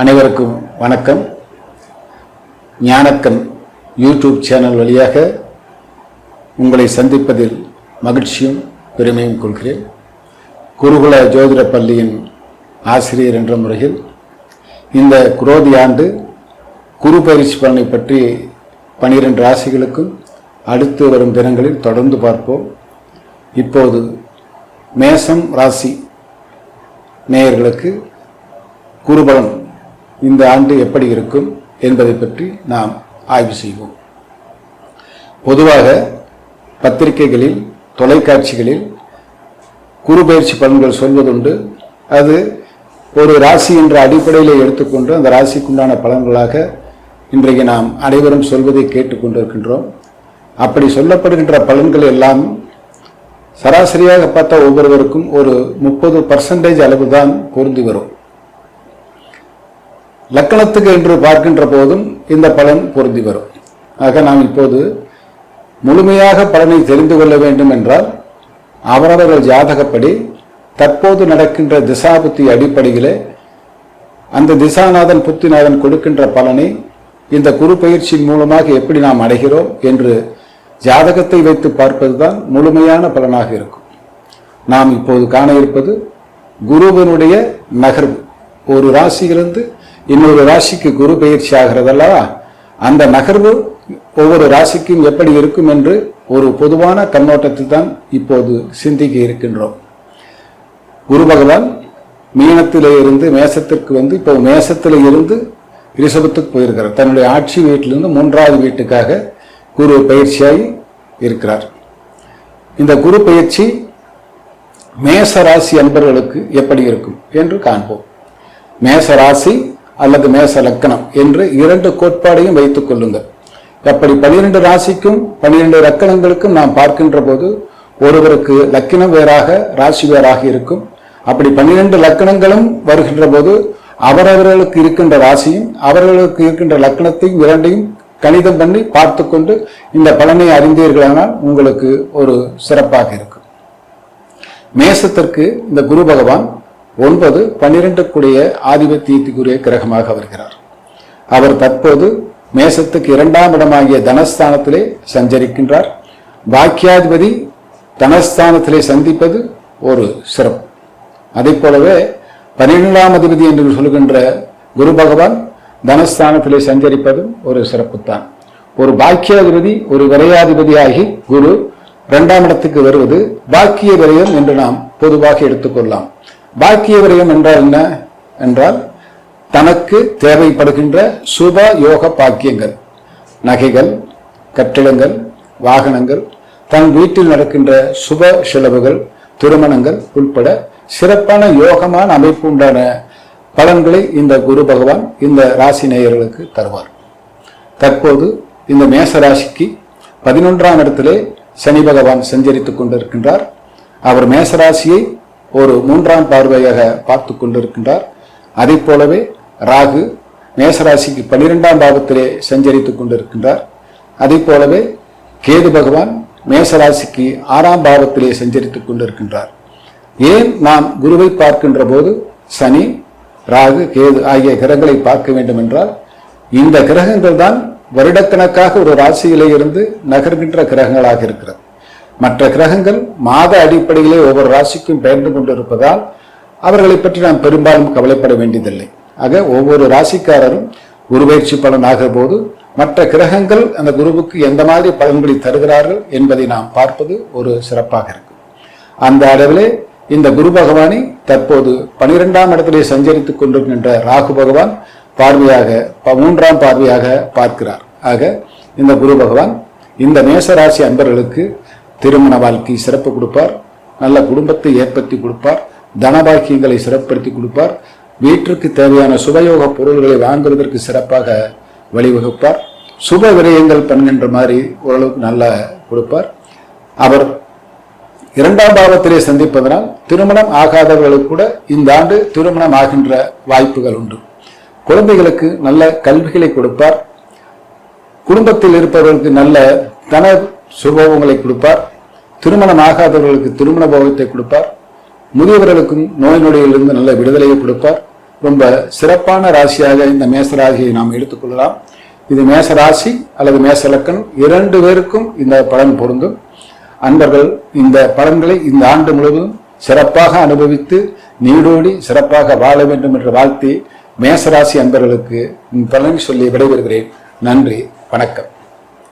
அனைவருக்கும் வணக்கம். ஞானக்கண் YouTube channel வழியாக உங்களை சந்திப்பதில் மகிழ்ச்சியும் பெருமையும் கொள்கிறேன். குருகுல ஜோதிட பள்ளியின் ஆசிரியர் என்ற முறையில் இந்த குரோதி ஆண்டு குரு பயிற்சி பலனை பற்றி 12 ராசிகளுக்கும் அடுத்து வரும் தினங்களில் தொடர்ந்து பார்ப்போம். இப்போது மேசம் ராசி நேயர்களுக்கு குருபலன் இந்த ஆண்டு எப்படி இருக்கும் என்பதை பற்றி நாம் ஆய்வு செய்வோம். பொதுவாக பத்திரிகைகளில், தொலைக்காட்சிகளில் குரு பயிற்சி பலன்கள் சொல்வதுண்டு. அது ஒரு ராசி என்ற அடிப்படையில் எடுத்துக்கொண்டு அந்த ராசிக்குண்டான பலன்களாக இன்றைக்கு நாம் அனைவரும் சொல்வதை கேட்டுக்கொண்டிருக்கின்றோம். அப்படி சொல்லப்படுகின்ற பலன்கள் எல்லாம் சராசரியாக பார்த்தா ஒவ்வொருவருக்கும் ஒரு 30% அளவு தான் பொருந்தி வரும். லக்கணத்துக்கு என்று பார்க்கின்ற போதும் இந்த பலன் பொருந்தி வரும். ஆக நாம் இப்போது முழுமையாக பலனை தெரிந்து கொள்ள வேண்டும் என்றால் அவரவர்கள் ஜாதகப்படி தற்போது நடக்கின்ற திசாபுத்தி அடிப்படையிலே அந்த திசாநாதன் புத்திநாதன் கொடுக்கின்ற பலனை இந்த குரு பயிற்சியின் மூலமாக எப்படி நாம் அடைகிறோம் என்று ஜாதகத்தை வைத்து பார்ப்பதுதான் முழுமையான பலனாக இருக்கும். நாம் இப்போது காண இருப்பது குருவனுடைய நகர்வு. ஒரு ராசியிலிருந்து இன்னொரு ராசிக்கு குரு பயிற்சி ஆகிறதல்லவா, அந்த நகர்வு ஒவ்வொரு ராசிக்கும் எப்படி இருக்கும் என்று ஒரு பொதுவான கண்ணோட்டத்தில் தான் இப்போது சிந்திக்க இருக்கின்றோம். குரு பகவான் மீனத்திலே இருந்து மேசத்திற்கு வந்து இப்போ மேசத்திலே இருந்து ரிஷபத்துக்கு போயிருக்கிறார். தன்னுடைய ஆட்சி வீட்டிலிருந்து 3வது வீட்டுக்காக குரு பயிற்சியாகி இருக்கிறார். இந்த குரு பயிற்சி மேச ராசி அன்பர்களுக்கு எப்படி இருக்கும் என்று காண்போம். மேச ராசி அல்லது மேச லக்கணம் என்று 2 கோட்பாடையும் வைத்துக் கொள்ளுங்கள். அப்படி 12 ராசிக்கும் 12 லக்கணங்களுக்கும் நாம் பார்க்கின்ற போது ஒருவருக்கு லக்கணம் வேறாக ராசி வேறாக இருக்கும். அப்படி 12 லக்கணங்களும் வருகின்ற போது அவரவர்களுக்கு இருக்கின்ற ராசியும் அவர்களுக்கு இருக்கின்ற லக்கணத்தையும் 2ஐயும் கணிதம் பண்ணி பார்த்து கொண்டு இந்த பலனை அறிந்தீர்களானால் உங்களுக்கு ஒரு சிறப்பாக இருக்கும். மேசத்திற்கு இந்த குரு பகவான் 9, 12 ஆதிபத்தியத்துக்குரிய கிரகமாக வருகிறார். அவர் தற்போது மேசத்துக்கு 2ஆம் இடமாகிய தனஸ்தானத்திலே சஞ்சரிக்கின்றார். பாக்கியாதிபதி தனஸ்தானத்திலே சந்திப்பது ஒரு சிறப்பு. அதை போலவே 12ஆம் அதிபதி என்று சொல்கின்ற குரு பகவான் தனஸ்தானத்திலே சஞ்சரிப்பதும் ஒரு சிறப்புத்தான். ஒரு பாக்கியாதிபதி, ஒரு விரையாதிபதியாகி குரு 2ஆம் இடத்துக்கு வருவது பாக்கிய விரயம் என்று நாம் பொதுவாக எடுத்துக்கொள்ளலாம். பாக்கிய விரயம் என்றால் என்ன என்றால் தனக்கு தேவைப்படுகின்ற சுப யோக பாக்கியங்கள், நகைகள், கட்டிடங்கள், வாகனங்கள், தன் வீட்டில் நடக்கின்ற சுப செலவுகள், திருமணங்கள் உட்பட சிறப்பான யோகமான அமைப்பு உண்டான பலன்களை இந்த குரு பகவான் இந்த ராசி நேயர்களுக்கு தருவார். தற்போது இந்த மேச ராசிக்கு 11ஆம் இடத்திலே சனி பகவான் சஞ்சரித்துக் கொண்டிருக்கின்றார். அவர் மேசராசியை ஒரு 3ஆம் பார்வையாக பார்த்து கொண்டிருக்கின்றார். அதை போலவே ராகு மேசராசிக்கு 12ஆம் பாவத்திலே சஞ்சரித்துக் கொண்டிருக்கின்றார். அதை போலவே கேது பகவான் மேசராசிக்கு 6ஆம் பாவத்திலே சஞ்சரித்துக் கொண்டிருக்கின்றார். ஏன் நாம் குருவை பார்க்கின்ற போது சனி, ராகு, கேது ஆகிய கிரகங்களை பார்க்க வேண்டும் என்றால் இந்த கிரகங்கள் தான் வருடக்கணக்காக ஒரு ராசியிலே இருந்து நகர்கின்ற கிரகங்களாக இருக்கிறது. மற்ற கிரகங்கள் மாத அடிப்படையிலே ஒவ்வொரு ராசிக்கும் பெயர்ந்து கொண்டிருப்பதால் அவர்களை பற்றி நாம் பெரும்பாலும் கவலைப்பட வேண்டியதில்லை. ஆக ஒவ்வொரு ராசிக்காரரும் குரு பயிற்சி பலன் ஆகிற போது மற்ற கிரகங்கள் அந்த குருவுக்கு எந்த மாதிரி பலன்களை தருகிறார்கள் என்பதை நாம் பார்ப்பது ஒரு சிறப்பாக இருக்கும். அந்த அளவிலே இந்த குரு பகவானை தற்போது 12ஆம் இடத்திலே சஞ்சரித்துக் கொண்டிருக்கின்ற ராகு பகவான் பார்வையாக 3ஆம் பார்வையாக பார்க்கிறார். ஆக இந்த குரு பகவான் இந்த மேசராசி அன்பர்களுக்கு திருமண வாழ்க்கை சிறப்பு கொடுப்பார், நல்ல குடும்பத்தை ஏற்படுத்தி கொடுப்பார், தனபாக்கியங்களை சிறப்படுத்தி கொடுப்பார், வீட்டிற்கு தேவையான சுபயோக பொருள்களை வாங்குவதற்கு சிறப்பாக வழிவகுப்பார், சுப விரயங்கள் பண்ணுகின்ற மாதிரி ஓரளவுக்கு நல்லா கொடுப்பார். அவர் 2ஆம் பாவத்திலே சந்திப்பதனால் திருமணம் ஆகாதவர்களுக்கு கூட இந்த ஆண்டு திருமணம் ஆகின்ற வாய்ப்புகள் உண்டு. குழந்தைகளுக்கு நல்ல கல்விகளை கொடுப்பார், குடும்பத்தில் இருப்பவர்களுக்கு நல்ல தன சுபோகங்களை கொடுப்பார், திருமணம் ஆகாதவர்களுக்கு திருமண போகத்தை கொடுப்பார், முதியவர்களுக்கும் நோய் நொடியிலிருந்து நல்ல விடுதலையை கொடுப்பார், ரொம்ப சிறப்பான ராசியாக இந்த மேச ராசியை நாம் எடுத்துக்கொள்ளலாம். இது மேச ராசி அல்லது மேச லக்கணம் 2 பேருக்கும் இந்த பலன் பொருந்தும். அன்பர்கள் இந்த பலன்களை இந்த ஆண்டு முழுவதும் சிறப்பாக அனுபவித்து நீடோடி சிறப்பாக வாழ வேண்டும் என்று வாழ்த்தி மேசராசி அன்பர்களுக்கு பலனை சொல்லி விடைபெறுகிறேன். நன்றி, வணக்கம்.